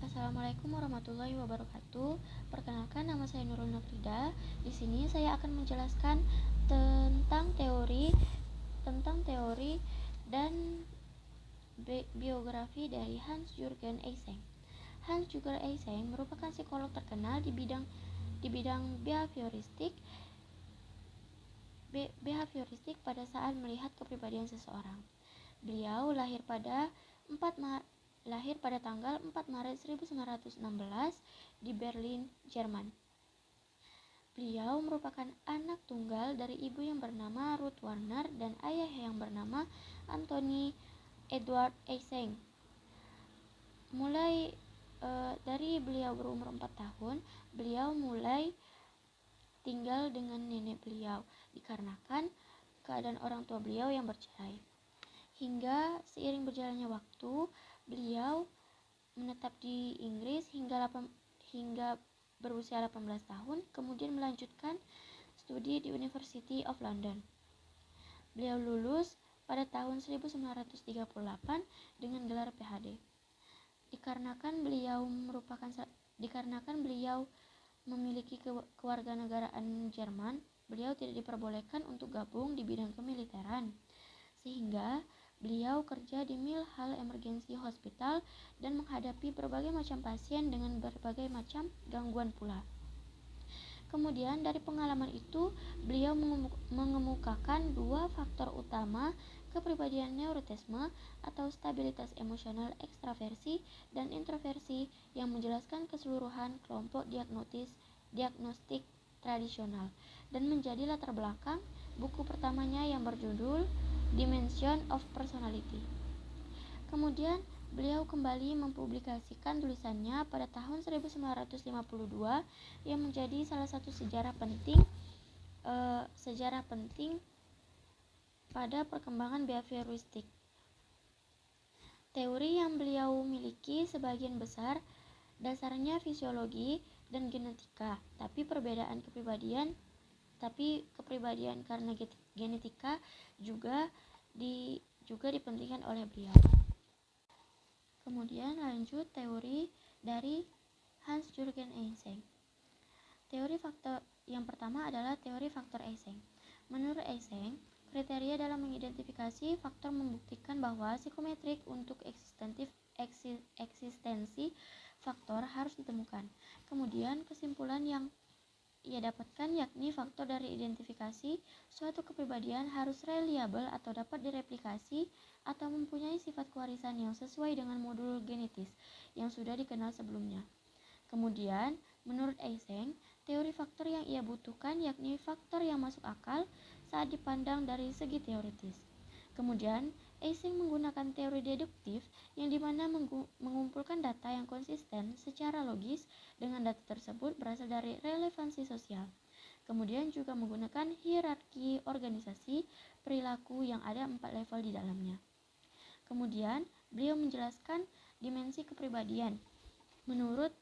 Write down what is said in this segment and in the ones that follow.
Assalamualaikum warahmatullahi wabarakatuh. Perkenalkan, nama saya Nurul Nafrida. Di sini saya akan menjelaskan tentang teori dan biografi dari Hans-Jürgen Eysenck. Hans-Jürgen Eysenck merupakan psikolog terkenal di bidang behavioristik pada saat melihat kepribadian seseorang. Beliau lahir pada tanggal 4 Maret 1916 di Berlin, Jerman. Beliau merupakan anak tunggal dari ibu yang bernama Ruth Warner dan ayah yang bernama Anthony Edward Eysenck. Dari beliau berumur 4 tahun, beliau mulai tinggal dengan nenek beliau dikarenakan keadaan orang tua beliau yang bercerai. Hingga seiring berjalannya waktu, beliau menetap di Inggris hingga berusia 18 tahun, kemudian melanjutkan studi di University of London. Beliau lulus pada tahun 1938 dengan gelar PhD. Dikarenakan beliau memiliki kewarganegaraan Jerman, beliau tidak diperbolehkan untuk gabung di bidang kemiliteran, sehingga beliau kerja di Mill Hall Emergency Hospital dan menghadapi berbagai macam pasien dengan berbagai macam gangguan pula. Kemudian dari pengalaman itu, beliau mengemukakan dua faktor utama kepribadian neurotisme atau stabilitas emosional ekstraversi dan introversi yang menjelaskan keseluruhan kelompok diagnostik tradisional dan menjadi latar belakang buku pertamanya yang berjudul Dimension of Personality. Kemudian beliau kembali mempublikasikan tulisannya pada tahun 1952 yang menjadi salah satu sejarah penting pada perkembangan behavioristik. Teori yang beliau miliki sebagian besar dasarnya fisiologi dan genetika, tapi kepribadian karena genetika juga dipentingkan oleh beliau. Kemudian lanjut teori dari Hans-Jürgen Eysenck. Teori faktor yang pertama adalah teori faktor Eysenck. Menurut Eysenck, kriteria dalam mengidentifikasi faktor membuktikan bahwa psikometrik untuk eksistensi faktor harus ditemukan. Kemudian kesimpulan yang ia dapatkan yakni faktor dari identifikasi suatu kepribadian harus reliable atau dapat direplikasi atau mempunyai sifat kewarisan yang sesuai dengan modul genetis yang sudah dikenal sebelumnya. Kemudian, menurut Eysenck, teori faktor yang ia butuhkan yakni faktor yang masuk akal saat dipandang dari segi teoritis. Kemudian, Eysenck menggunakan teori deduktif yang dimana mengumpulkan data yang konsisten secara logis dengan data tersebut berasal dari relevansi sosial. Kemudian juga menggunakan hierarki organisasi perilaku yang ada 4 level di dalamnya. Kemudian, beliau menjelaskan dimensi kepribadian menurut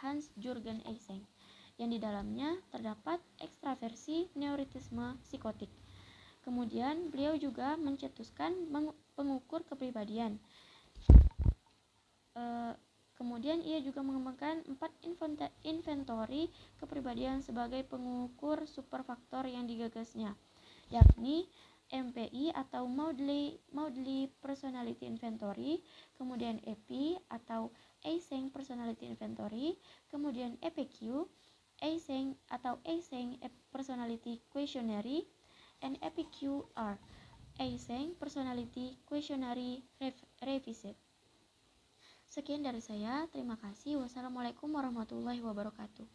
Hans-Jürgen Eysenck yang di dalamnya terdapat ekstraversi, neurotisme, psikotik. Kemudian beliau juga mencetuskan pengukur kepribadian. Kemudian ia juga mengembangkan 4 inventory kepribadian sebagai pengukur superfaktor yang digagasnya, yakni MPI atau Maudsley Personality Inventory, kemudian EP atau Eysenck Personality Inventory, kemudian EPQ, Eysenck atau Eysenck Personality Questionnaire, and EPQR, Eysenck Personality Questionnaire Revised. Sekian dari saya, terima kasih. Wassalamualaikum warahmatullahi wabarakatuh.